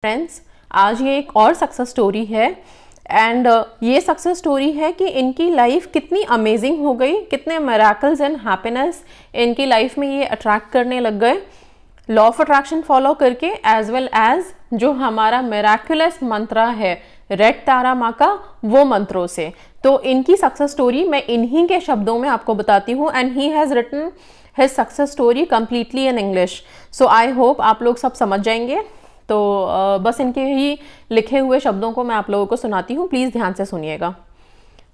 Friends, आज ये एक और सक्सेस स्टोरी है एंड ये सक्सेस स्टोरी है कि इनकी लाइफ कितनी अमेजिंग हो गई, कितने मिरेकल्स एंड हैप्पीनेस इनकी लाइफ में ये अट्रैक्ट करने लग गए लॉ ऑफ अट्रैक्शन फॉलो करके, एज वेल एज जो हमारा मिरेकुलस मंत्र है रेड तारा माँ का, वो मंत्रों से। तो इनकी सक्सेस स्टोरी मैं इन्हीं के शब्दों में आपको बताती हूँ and he has written his success story completely in English. So I hope आप लोग सब समझ जाएंगे। तो बस इनके ही लिखे हुए शब्दों को मैं आप लोगों को सुनाती हूँ, प्लीज़ ध्यान से सुनिएगा।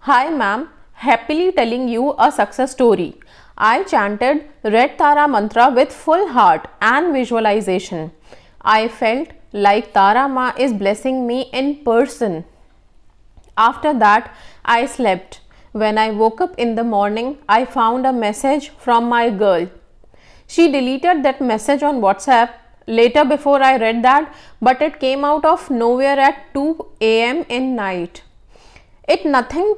Hi ma'am, happily telling you a success story. I chanted Red Tara mantra with full heart and visualization. I felt like Tara Ma is blessing me in person. After that, I slept. When I woke up in the morning, I found a message from my girl. She deleted that message on WhatsApp later before I read that, but it came out of nowhere at 2 a.m. in night. It nothing,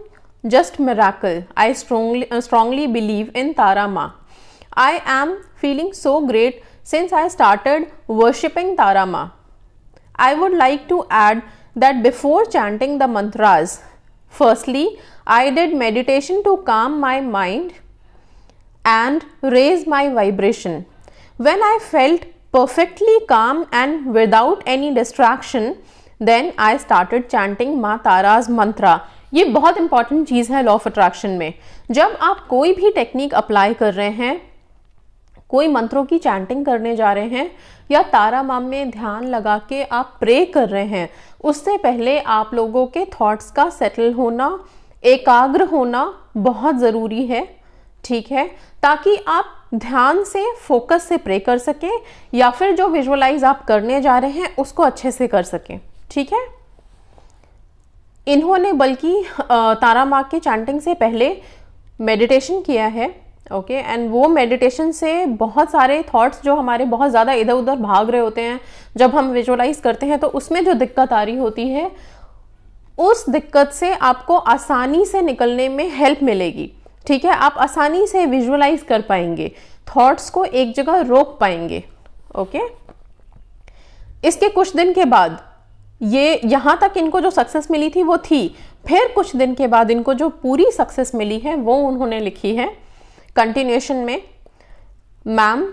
just miracle. I strongly believe in Tara Ma. I am feeling so great since I started worshipping Tara Ma. I would like to add that before chanting the mantras, firstly, I did meditation to calm my mind and raise my vibration. When I felt perfectly calm and without any distraction, then I started chanting Ma Tara's mantra. ये बहुत important चीज़ है law of attraction में। जब आप कोई भी technique apply कर रहे हैं, कोई मंत्रों की चैंटिंग करने जा रहे हैं या तारा माँ में ध्यान लगा के आप प्रे कर रहे हैं, उससे पहले आप लोगों के थॉट्स का सेटल होना, एकाग्र होना बहुत ज़रूरी है, ठीक है, ताकि आप ध्यान से फोकस से प्रे कर सकें या फिर जो विजुअलाइज आप करने जा रहे हैं उसको अच्छे से कर सकें, ठीक है। इन्होंने बल्कि तारा माँ के चैंटिंग से पहले मेडिटेशन किया है, ओके, एंड वो मेडिटेशन से बहुत सारे थॉट्स जो हमारे बहुत ज़्यादा इधर उधर भाग रहे होते हैं, जब हम विजुअलाइज करते हैं तो उसमें जो दिक्कत आ रही होती है, उस दिक्कत से आपको आसानी से निकलने में हेल्प मिलेगी, ठीक है। आप आसानी से विजुअलाइज कर पाएंगे, थॉट्स को एक जगह रोक पाएंगे, ओके। इसके कुछ दिन के बाद ये यहाँ तक इनको जो सक्सेस मिली थी वो थी, फिर कुछ दिन के बाद इनको जो पूरी सक्सेस मिली है वो उन्होंने लिखी है कंटिन्यूएशन में। Ma'am,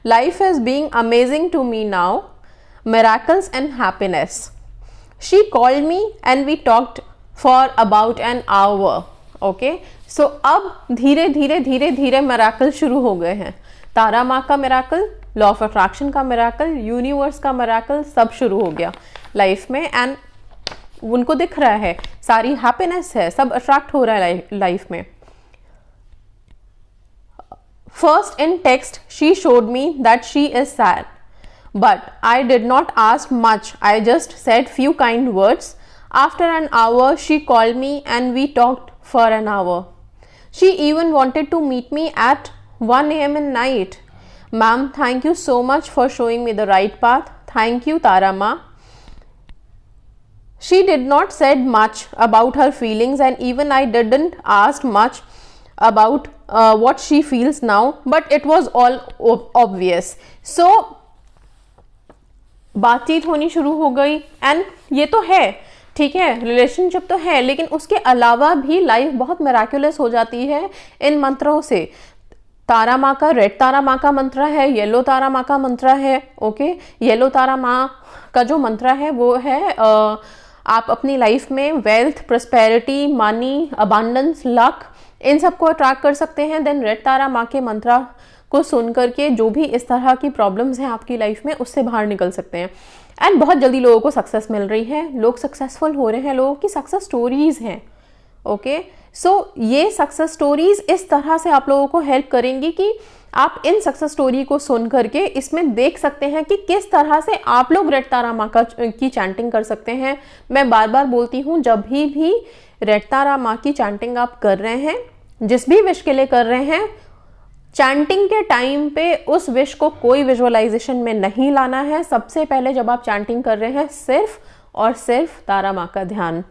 life is being amazing to me now, miracles and happiness. She called me and we talked for about an hour, okay. So अब धीरे धीरे मिरेकल शुरू हो गए हैं। तारा माँ का मिरेकल, लॉ ऑफ अट्रैक्शन का मिरेकल, यूनिवर्स का मिरेकल, सब शुरू हो गया लाइफ में एंड उनको दिख रहा है, सारी हैप्पीनेस है, सब अट्रैक्ट हो रहा है लाइफ में। First in text she showed me that she is sad, but I did not ask much, I just said few kind words. After an hour she called me and we talked for an hour. She even wanted to meet me at 1 a.m. in night. Ma'am, thank you so much for showing me the right path. Thank you, Tara Ma. She did not said much about her feelings and even I didn't ask much about what she feels now, but it was all obvious. So, बातचीत होनी शुरू हो गई and ये तो है, ठीक है, रिलेशनशिप तो है, लेकिन उसके अलावा भी लाइफ बहुत मिरेकुलस हो जाती है इन मंत्रों से। तारा माँ का, रेड तारा माँ का मंत्र है, येलो तारा माँ का मंत्र है, ओके। येलो तारा माँ का जो मंत्र है वो है आप अपनी लाइफ में wealth, prosperity, money, abundance, luck, इन सबको अट्रैक्ट कर सकते हैं। देन रेड तारा माँ के मंत्र को सुन करके जो भी इस तरह की प्रॉब्लम्स हैं आपकी लाइफ में, उससे बाहर निकल सकते हैं एंड बहुत जल्दी लोगों को सक्सेस मिल रही है, लोग सक्सेसफुल हो रहे हैं, लोगों की सक्सेस स्टोरीज हैं, ओके। सो ये सक्सेस स्टोरीज इस तरह से आप लोगों को हेल्प करेंगी कि आप इन सक्सेस स्टोरी को सुन करके इसमें देख सकते हैं कि किस तरह से आप लोग रेड तारा माँ की चैंटिंग कर सकते हैं। मैं बार बार बोलती हूँ, जब भी रेड तारा माँ की चैंटिंग आप कर रहे हैं, जिस भी विश के लिए कर रहे हैं, चैंटिंग के टाइम पे उस विश को कोई विजुअलाइजेशन में नहीं लाना है। सबसे पहले जब आप चैंटिंग कर रहे हैं, सिर्फ और सिर्फ तारा माँ का ध्यान,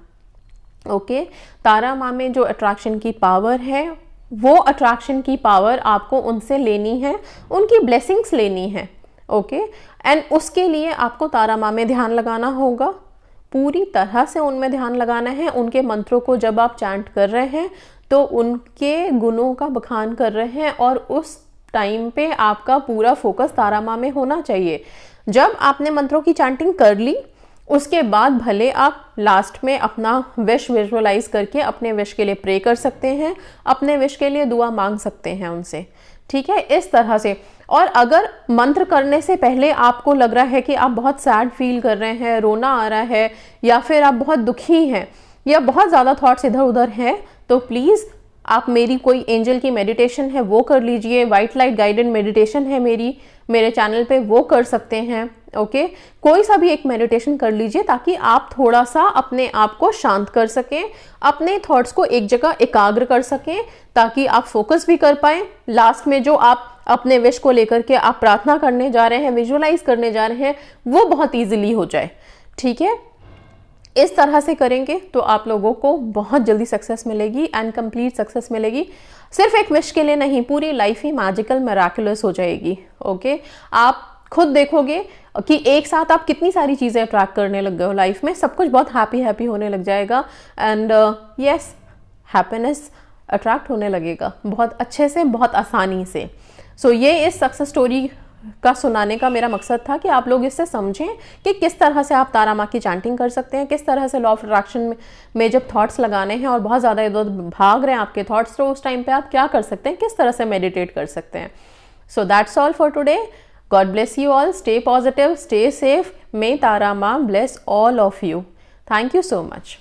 ओके। तारा माँ में जो अट्रैक्शन की पावर है, वो अट्रैक्शन की पावर आपको उनसे लेनी है, उनकी ब्लेसिंग्स लेनी है, ओके। एंड उसके लिए आपको तारा माँ में ध्यान लगाना होगा, पूरी तरह से उनमें ध्यान लगाना है। उनके मंत्रों को जब आप चैंट कर रहे हैं तो उनके गुणों का बखान कर रहे हैं, और उस टाइम पे आपका पूरा फोकस तारा माँ में होना चाहिए। जब आपने मंत्रों की चैंटिंग कर ली, उसके बाद भले आप लास्ट में अपना विश विजुअलाइज करके अपने विश के लिए प्रे कर सकते हैं, अपने विश के लिए दुआ मांग सकते हैं उनसे, ठीक है, इस तरह से। और अगर मंत्र करने से पहले आपको लग रहा है कि आप बहुत सैड फील कर रहे हैं, रोना आ रहा है, या फिर आप बहुत दुखी हैं, या बहुत ज़्यादा थॉट्स इधर उधर हैं, तो प्लीज़ आप मेरी कोई एंजल की मेडिटेशन है वो कर लीजिए, वाइट लाइट गाइडेड मेडिटेशन है मेरे चैनल पे, वो कर सकते हैं। ओके, कोई सा भी एक मेडिटेशन कर लीजिए ताकि आप थोड़ा सा अपने आप को शांत कर सकें, अपने थॉट्स को एक जगह एकाग्र कर सकें, ताकि आप फोकस भी कर पाएं। लास्ट में जो आप अपने विश को लेकर के आप प्रार्थना करने जा रहे हैं, विजुअलाइज करने जा रहे हैं, वो बहुत ईजिली हो जाए, ठीक है। इस तरह से करेंगे तो आप लोगों को बहुत जल्दी सक्सेस मिलेगी एंड कंप्लीट सक्सेस मिलेगी। सिर्फ एक विश के लिए नहीं, पूरी लाइफ ही मैजिकल मिराकुलस हो जाएगी। ओके, आप खुद देखोगे कि एक साथ आप कितनी सारी चीज़ें अट्रैक्ट करने लग गए हो लाइफ में, सब कुछ बहुत हैप्पी होने लग जाएगा। एंड यस, हैप्पीनेस अट्रैक्ट होने लगेगा बहुत अच्छे से, बहुत आसानी से। सो ये इस सक्सेस स्टोरी का सुनाने का मेरा मकसद था कि आप लोग इससे समझें कि किस तरह से आप तारा माँ की चैंटिंग कर सकते हैं, किस तरह से लॉ ऑफ अट्रैक्शन में जब थॉट्स लगाने हैं और बहुत ज़्यादा इधर भाग रहे हैं आपके थॉट्स, तो उस टाइम पे आप क्या कर सकते हैं, किस तरह से मेडिटेट कर सकते हैं। So that's all for today. God bless you all, stay positive, stay safe, may Tara माँ bless all of you. Thank you so much.